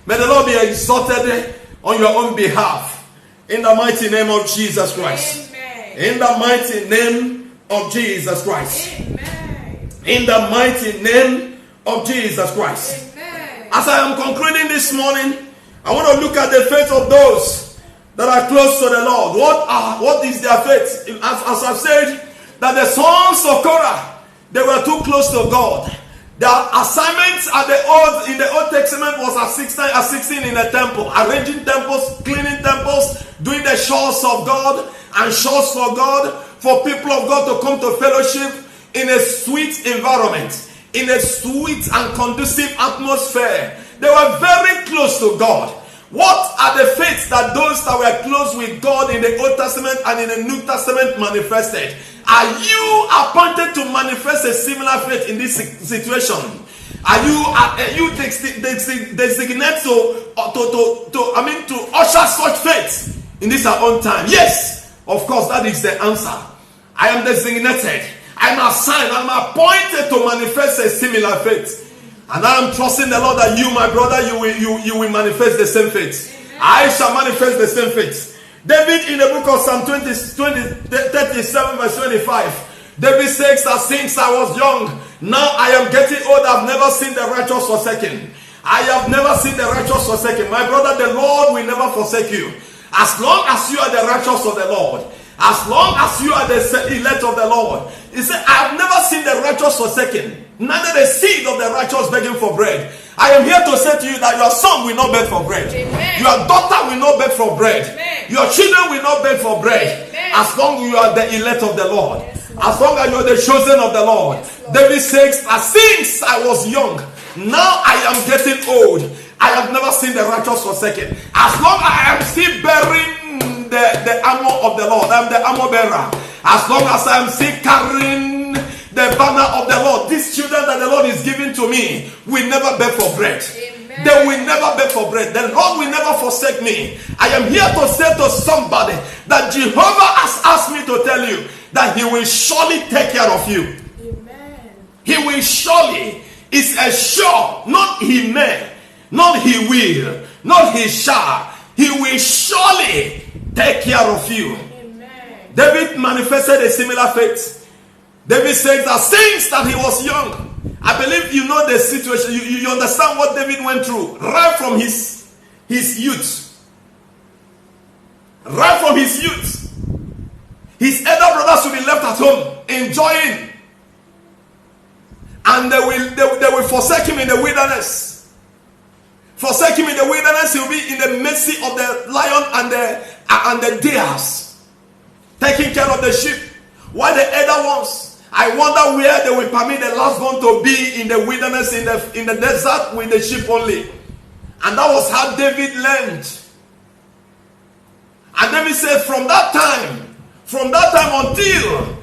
May the Lord be exalted on your own behalf. In the mighty name of Jesus Christ. Amen. In the mighty name of Jesus Christ. Amen. In the mighty name of Jesus Christ. Amen. As I am concluding this morning, I want to look at the faith of those that are close to the Lord. What is their faith? As I've said, that the sons of Korah, they were too close to God. Their assignments in the Old Testament was assisting in the temple, arranging temples, cleaning temples, doing the chores of God and chores for God, for people of God to come to fellowship in a sweet environment, in a sweet and conducive atmosphere. They were very close to God. What are the faiths that those that were close with God in the Old Testament and in the New Testament manifested? Are you appointed to manifest a similar faith in this situation? Are you designated to usher such faith in this our own time? Yes, of course, that is the answer. I am designated, I'm assigned, I'm appointed to manifest a similar faith. And I am trusting the Lord that you, my brother, you will manifest the same faith. Amen. I shall manifest the same faith. David in the book of Psalm 37 verse 25, David says that since I was young, now I am getting old, I've never seen the righteous forsaken. I have never seen the righteous forsaken. My brother, the Lord will never forsake you. As long as you are the righteous of the Lord, as long as you are the elect of the Lord. He said, I have never seen the righteous forsaken, neither the seed of the righteous begging for bread. I am here to say to you that your son will not beg for bread. Amen. Your daughter will not beg for bread. Amen. Your children will not beg for bread. Amen. As long as you are the elect of the Lord. Yes, as long as you are the chosen of the Lord. Yes, David says, since I was young, now I am getting old, I have never seen the righteous forsaken. As long as I am still bearing the armor of the Lord, I am the armor bearer. As long as I am still carrying the banner of the Lord, these children that the Lord is giving to me will never beg for bread. Amen. They will never beg for bread. The Lord will never forsake me. I am here to say to somebody that Jehovah has asked me to tell you that he will surely take care of you. Amen. He will surely. It's a sure, not he may, not he will, not he shall. He will surely take care of you. Amen. David manifested a similar faith. David says that since that he was young, I believe you know the situation, you understand what David went through right from his youth. Right from his youth. His elder brothers will be left at home enjoying, and they will forsake him in the wilderness. Forsake him in the wilderness, he will be in the mercy of the lion and the deers, taking care of the sheep, while the elder ones, I wonder where they will permit the last one to be in the wilderness, in the desert with the sheep only. And that was how David learned. And David said, from that time until,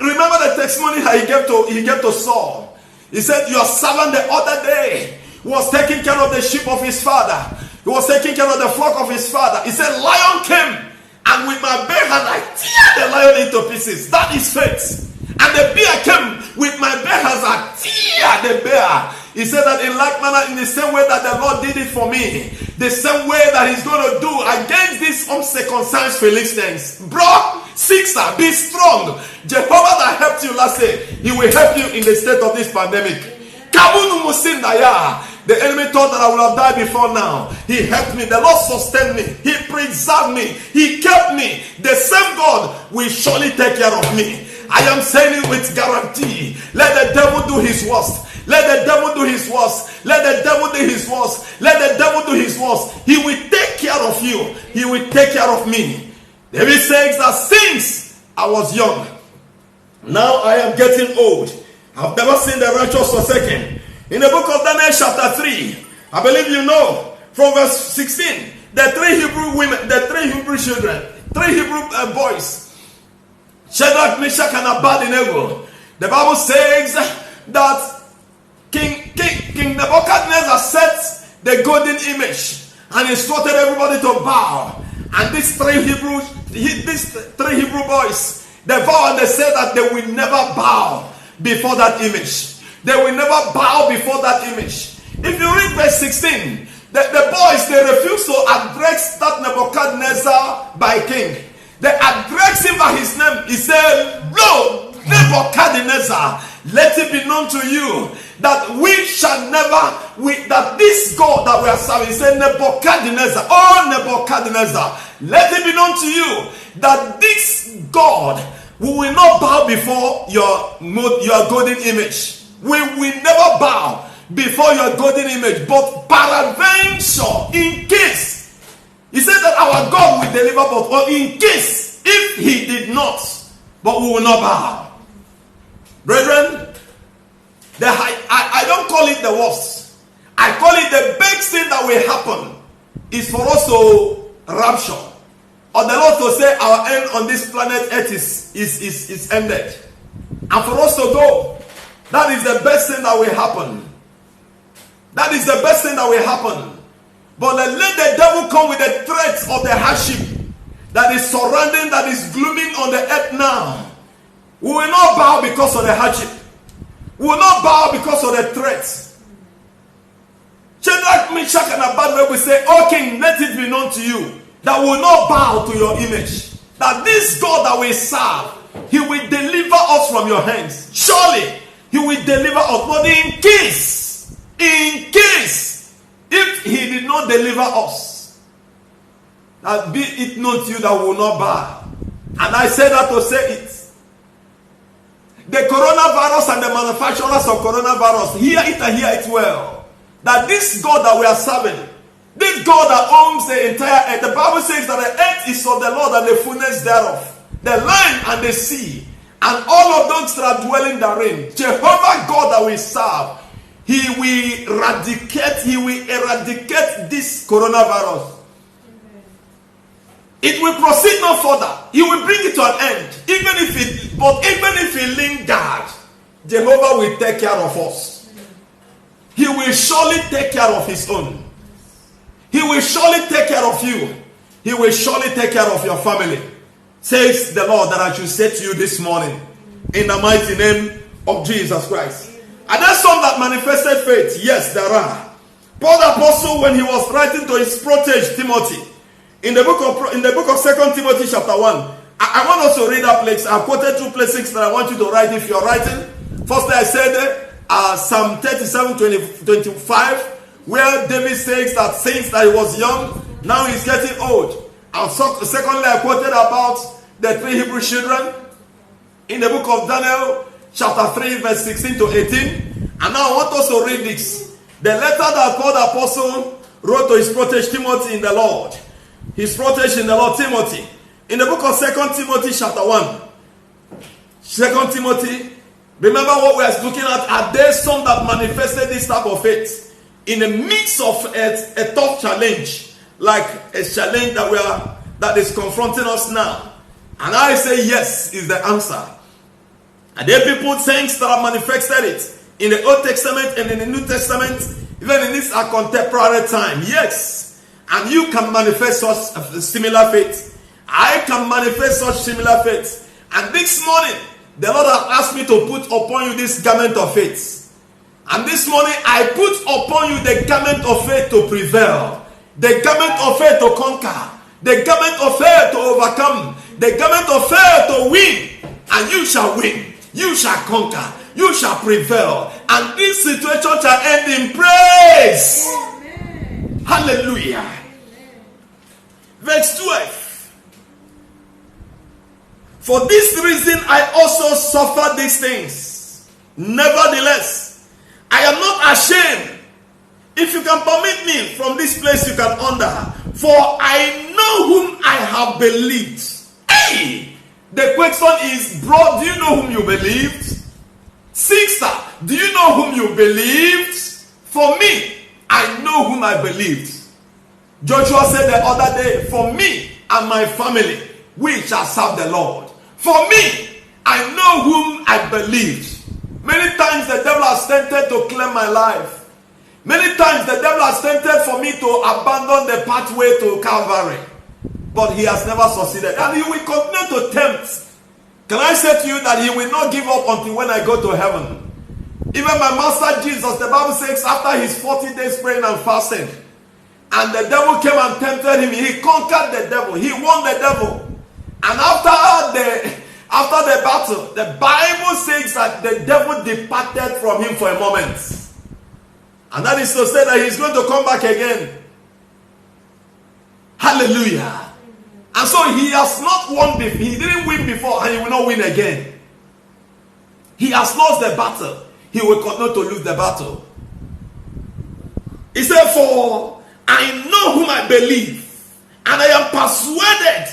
remember the testimony he gave to Saul. He said, your servant the other day was taking care of the sheep of his father. He was taking care of the flock of his father. He said, lion came, and with my bare hand I tear the lion into pieces. That is faith. And the bear came, with my bare hands I tear the bear. He said that in like manner, in the same way that the Lord did it for me, the same way that he's going to do against these uncircumcised Philistines. Bro, Caesar, be strong. Jehovah that helped you last year, he will help you in the state of this pandemic. Kabunu Musindaya. The enemy thought that I would have died before now. He helped me. The Lord sustained me. He preserved me. He kept me. The same God will surely take care of me. I am saying it with guarantee. Let the devil do his worst. Let the devil do his worst. Let the devil do his worst. Let the devil do his worst. He will take care of you. He will take care of me. David says that since I was young, now I am getting old. I've never seen the righteous forsaken. In the book of Daniel chapter 3, I believe you know, from verse 16, the three Hebrew children, three Hebrew boys, Shadrach, Meshach, and Abednego. The Bible says that King Nebuchadnezzar set the golden image and instructed everybody to bow. And these three Hebrew boys, they vowed and they said that they will never bow before that image. They will never bow before that image. If you read verse 16, the boys, they refused to address that Nebuchadnezzar by king. They addressed him by his name. He said, "No, Nebuchadnezzar, let it be known to you that we shall never, that this God that we are serving," he said, "Nebuchadnezzar, oh Nebuchadnezzar, let it be known to you that this God, we will not bow before your golden image. We will never bow before your golden image, but peradventure, in case," he said that our God will deliver, but in case, if he did not, but we will not bow. Brethren, I don't call it the worst. I call it the best thing that will happen is for us to rapture, or the Lord to say our end on this planet Earth is ended, and for us to go. That is the best thing that will happen. That is the best thing that will happen. But let the devil come with the threats of the hardship, that is surrounding, that is glooming on the earth now, we will not bow because of the hardship. We will not bow because of the threats. Shadrach, Meshach, and Abednego will say, O king, let it be known to you that we will not bow to your image. That this God that we serve, he will deliver us from your hands. Surely, he will deliver us. But in case, if he did not deliver us, that be it known to you that we will not bow. And I say that to say it. The coronavirus and the manufacturers of coronavirus, hear it and hear it well. That this God that we are serving, this God that owns the entire earth, the Bible says that the earth is of the Lord and the fullness thereof, the land and the sea, and all of those that are dwelling therein. Jehovah God that we serve, he will eradicate this coronavirus. It will proceed no further. He will bring it to an end. Even if it lingered, Jehovah will take care of us. He will surely take care of his own. He will surely take care of you. He will surely take care of your family. Says the Lord that I should say to you this morning, in the mighty name of Jesus Christ. Are there some that manifested faith? Yes, there are. Paul the Apostle, when he was writing to his protege Timothy, in the book of 2 Timothy chapter 1, I want us to read that place. I quoted 2 places that I want you to write if you're writing. Firstly, I said Psalm 37:25, where David says that since that he was young, now he's getting old. And secondly, I quoted about the 3 Hebrew children in the book of Daniel chapter 3 verse 16 to 18. And now I want us to read this. The letter that Paul the Apostle wrote to his protege Timothy in the Lord. His protege in the Lord, Timothy. In the book of 2 Timothy chapter 1. 2 Timothy. Remember what we are looking at. Are there some that manifested this type of faith in the midst of a tough challenge, like a challenge that is confronting us now? And I say yes is the answer. And there are people, saints, that have manifested it in the Old Testament and in the New Testament, even in this contemporary time. Yes. And you can manifest such similar faith. I can manifest such similar faith. And this morning, the Lord has asked me to put upon you this garment of faith. And this morning, I put upon you the garment of faith to prevail. The garment of faith to conquer. The garment of faith to overcome. The garment of faith to win. And you shall win. You shall conquer. You shall prevail. And this situation shall end in praise. Hallelujah. Amen. Verse 12. For this reason I also suffer these things. Nevertheless, I am not ashamed. If you can permit me from this place, you can under. For I know whom I have believed. Hey! The question is, bro, do you know whom you believed? Sister, do you know whom you believed? For me, I know whom I believed. Joshua said the other day, for me and my family, we shall serve the Lord. For me, I know whom I believed. Many times the devil has tempted to claim my life. Many times the devil has tempted for me to abandon the pathway to Calvary. But he has never succeeded. And he will continue to tempt. Can I say to you that he will not give up until when I go to heaven? Even my master Jesus, the Bible says, after his 40 days praying and fasting, and the devil came and tempted him, he conquered the devil. He won the devil. And after the battle, the Bible says that the devil departed from him for a moment. And that is to say that he's going to come back again. Hallelujah. And so he has not won before. He didn't win before, and he will not win again. He has lost the battle. He will continue to lose the battle. He said, for I know whom I believe, and I am persuaded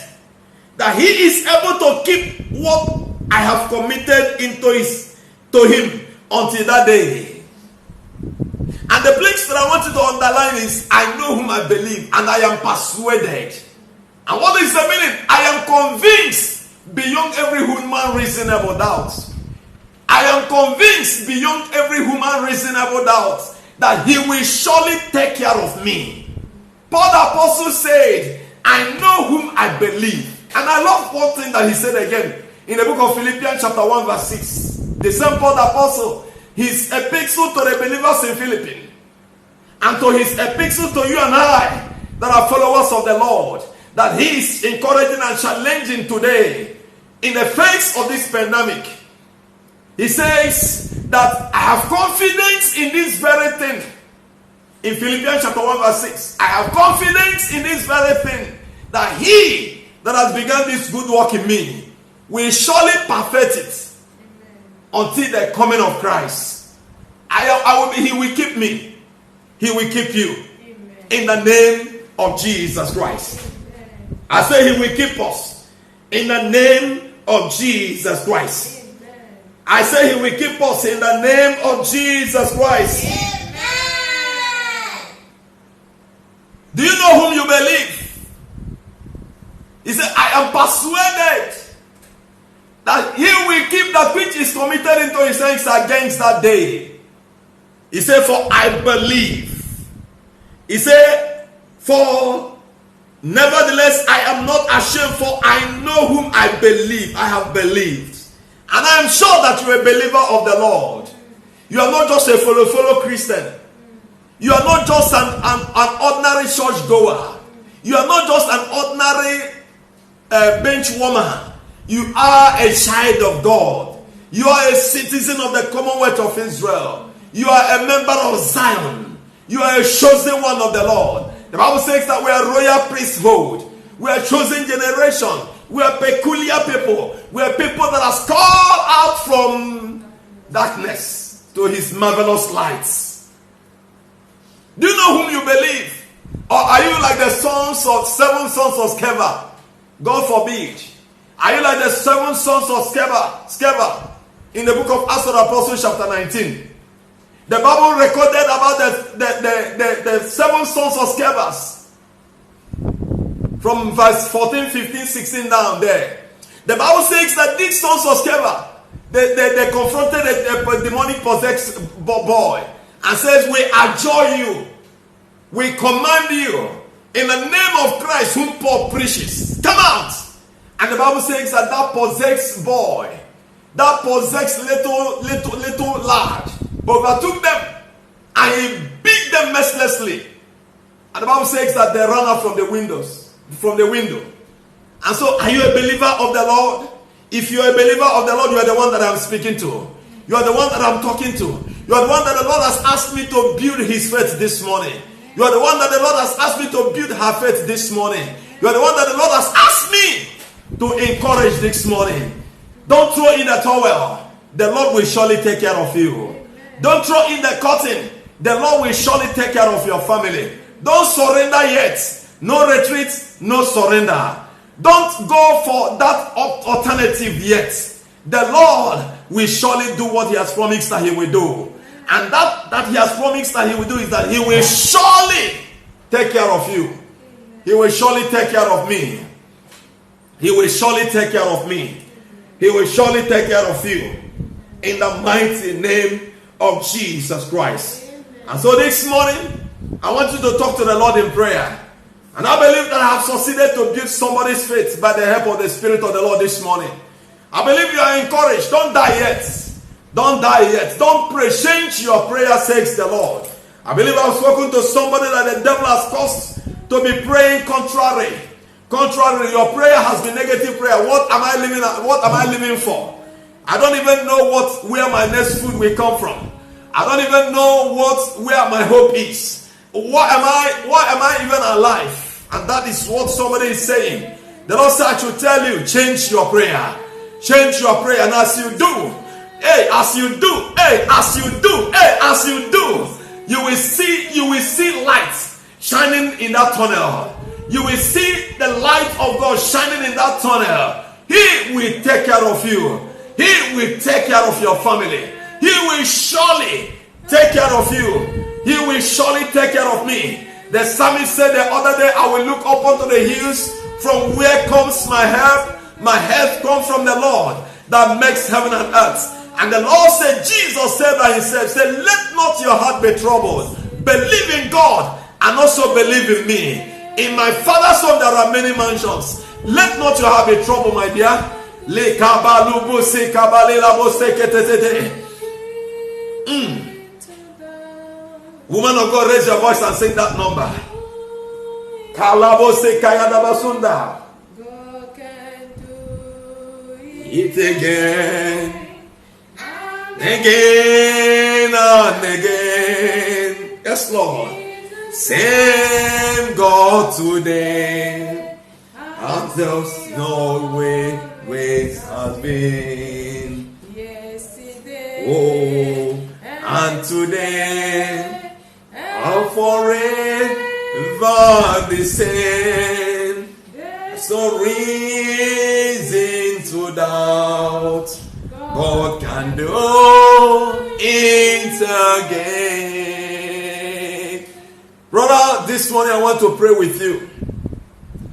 that he is able to keep what I have committed to him until that day. And the place that I want you to underline is, I know whom I believe, and I am persuaded. And what is the meaning? I am convinced beyond every human reasonable doubt. I am convinced beyond every human reasonable doubt that he will surely take care of me. Paul the Apostle said, I I know whom I believe. And I love one thing that he said again in the book of Philippians chapter 1 verse 6. The same Paul the apostle, his epistle to the believers in Philippines, and to his epistle to you and I that are followers of the Lord, that he is encouraging and challenging today in the face of this pandemic. He says that I have confidence in this very thing. In Philippians chapter 1 verse 6, I have confidence in this very thing, that he that has begun this good work in me will surely perfect it until the coming of Christ. He will keep me. He will keep you. Amen. In the name of Jesus Christ. Amen. I say he will keep us. In the name of Jesus Christ. Amen. I say he will keep us in the name of Jesus Christ. Amen. Do you know whom you believe? He said, I am persuaded that he will keep that which is committed into his hands against that day. He said, for I believe. He said, for nevertheless I am not ashamed, for I know whom I believe. I have believed. And I am sure that you are a believer of the Lord. You are not just a follow Christian. You are not just an ordinary church goer. You are not just an ordinary bench woman. You are a child of God. You are a citizen of the Commonwealth of Israel. You are a member of Zion. You are a chosen one of the Lord. The Bible says that we are royal priesthood. We are chosen generation. We are peculiar people. We are people that are called out from darkness to his marvelous lights. Do you know whom you believe? Or are you like the seven sons of Sceva? God forbid. Are you like the seven sons of Sceva in the book of Acts of the Apostles chapter 19? The Bible recorded about the seven sons of Sceva from verse 14, 15, 16 down there. The Bible says that these sons of Sceva, they confronted a demonic possessed boy and says, we adjure you, we command you in the name of Christ whom Paul preaches, come out. And the Bible says that possessed boy, that possessed little lad, overtook them and he beat them mercilessly. And the Bible says that they ran out from the window. And so, are you a believer of the Lord? If you are a believer of the Lord, you are the one that I'm speaking to. You are the one that I'm talking to. You are the one that the Lord has asked me to build his faith this morning. You are the one that the Lord has asked me to build her faith this morning. You are the one that the Lord has asked me to encourage this morning. Don't throw in the towel. The Lord will surely take care of you. Don't throw in the curtain. The Lord will surely take care of your family. Don't surrender yet. No retreat, no surrender. Don't go for that alternative yet. The Lord will surely do what he has promised that he will do. And that he has promised that he will do is that he will surely take care of you. He will surely take care of me. He will surely take care of me. He will surely take care of you. In the mighty name of Jesus Christ. And so this morning, I want you to talk to the Lord in prayer. And I believe that I have succeeded to build somebody's faith by the help of the Spirit of the Lord this morning. I believe you are encouraged. Don't die yet. Don't die yet. Don't pray. Change your prayer, says the Lord. I believe I've spoken to somebody that the devil has caused to be praying contrary. Contrary, your prayer has been negative prayer. What am I living for? I don't even know where my next food will come from. I don't even know where my hope is. Why am I even alive? And that is what somebody is saying. The Lord said I should tell you, change your prayer. Change your prayer. And as you do, you will see light shining in that tunnel. You will see the light of God shining in that tunnel. He will take care of you. He will take care of your family. He will surely take care of you. He will surely take care of me. The psalmist said the other day, I will look up unto the hills, from where comes my help. My help comes from the Lord that makes heaven and earth. And the Lord said, Jesus said by himself, said, let not your heart be troubled. Believe in God and also believe in me. In my Father's home there are many mansions. Let not your heart be troubled, my dear. Woman of God, raise your voice and sing that number. God can do It again and again. Yes, Lord. Same God today. And there's no ways has been. yesterday. Oh, and today. And forever the same. So reason to doubt God can do it again. Brother, this morning I want to pray with you.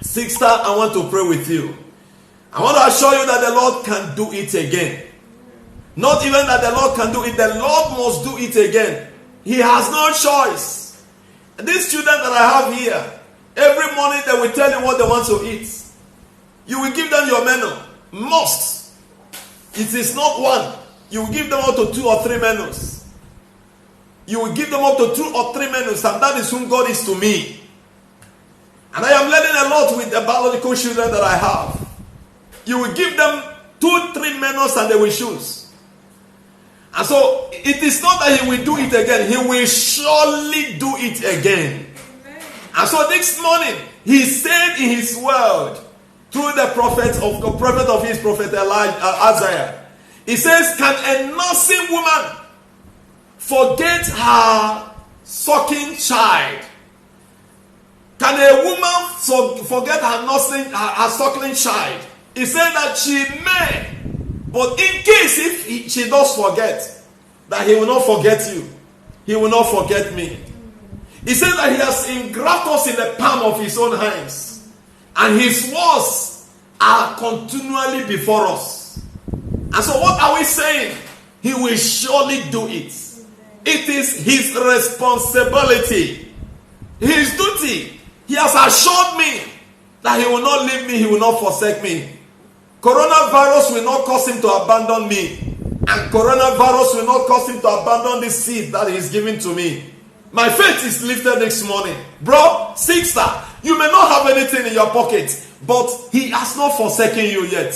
Sister, I want to pray with you. I want to assure you that the Lord can do it again. Not even that the Lord can do it, the Lord must do it again. He has no choice. These children that I have here, every morning they will tell you what they want to eat. You will give them your menu. Must. It is not one. You will give them up to 2 or 3 menus. You will give them up to 2 or 3 menus, and that is whom God is to me. And I am learning a lot with the biological children that I have. You will give them 2, 3 menus and they will choose. And so it is not that he will do it again. He will surely do it again. Amen. And so this morning, he said in his word, through the prophet of his prophet Isaiah, he says, can a nursing woman forget her sucking child? Can a woman forget her suckling child? He said that she may. But in case if she does forget, that he will not forget you. He will not forget me. He said that he has engrafted us in the palm of his own hands. And his words are continually before us. And so what are we saying? He will surely do it. It is his responsibility. His duty. He has assured me that he will not leave me. He will not forsake me. Coronavirus will not cause him to abandon me. And coronavirus will not cause him to abandon the seed that he is giving to me. My faith is lifted this morning. Bro, sister, you may not have anything in your pocket, but he has not forsaken you yet.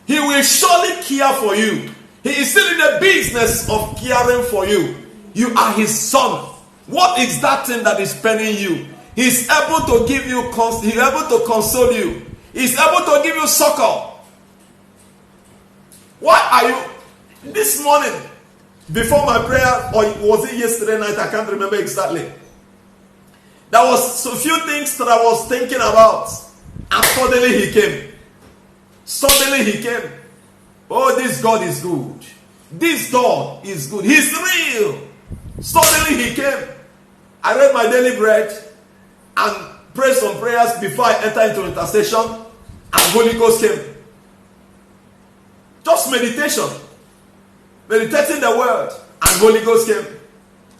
He will surely care for you. He is still in the business of caring for you. You are his son. What is that thing that is paining you? He's able to give you, he's able to console you. He's able to give you succor. Why are you, this morning, before my prayer, or was it yesterday night, I can't remember exactly. There was a few things that I was thinking about, and suddenly he came. Suddenly he came. Oh, this God is good. This God is good. He's real. Suddenly he came. I read my daily bread and prayed some prayers before I entered into intercession, and Holy Ghost came. Just meditation. Meditating the word, and Holy Ghost came.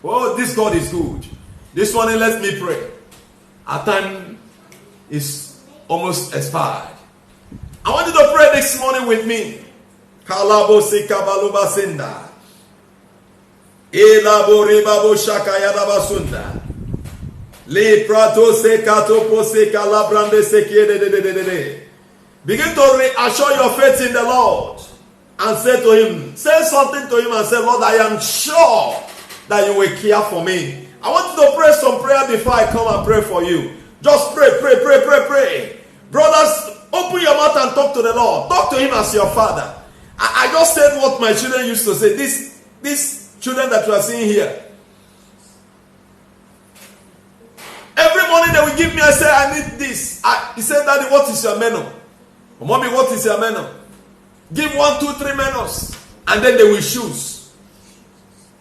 Oh, this God is good. This morning, let me pray. Our time is almost expired. I want you to pray this morning with me. Kalabosi kabaluba sinda. Elabori babo shakayada basunda. Le prato se kato pose kalabrande se kiede. Begin to reassure your faith in the Lord. And say to him, say something to him and say, Lord, I am sure that you will care for me. I want you to pray some prayer before I come and pray for you. Just pray, pray, pray, pray, pray. Brothers, open your mouth and talk to the Lord. Talk to him as your father. I just said what my children used to say. These children that you are seeing here. Every morning they will give me, I say, I need this. He said, Daddy, what is your menu? Mommy, what is your menu? Give 1, 2, 3 menus, and then they will choose.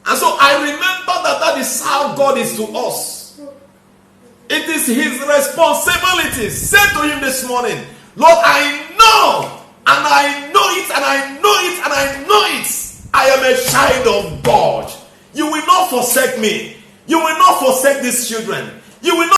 And so I remember that is how God is to us. It is his responsibility. Say to him this morning, Lord, I know, and I know it, and I know it, and I know it. I am a child of God. You will not forsake me. You will not forsake these children. You will not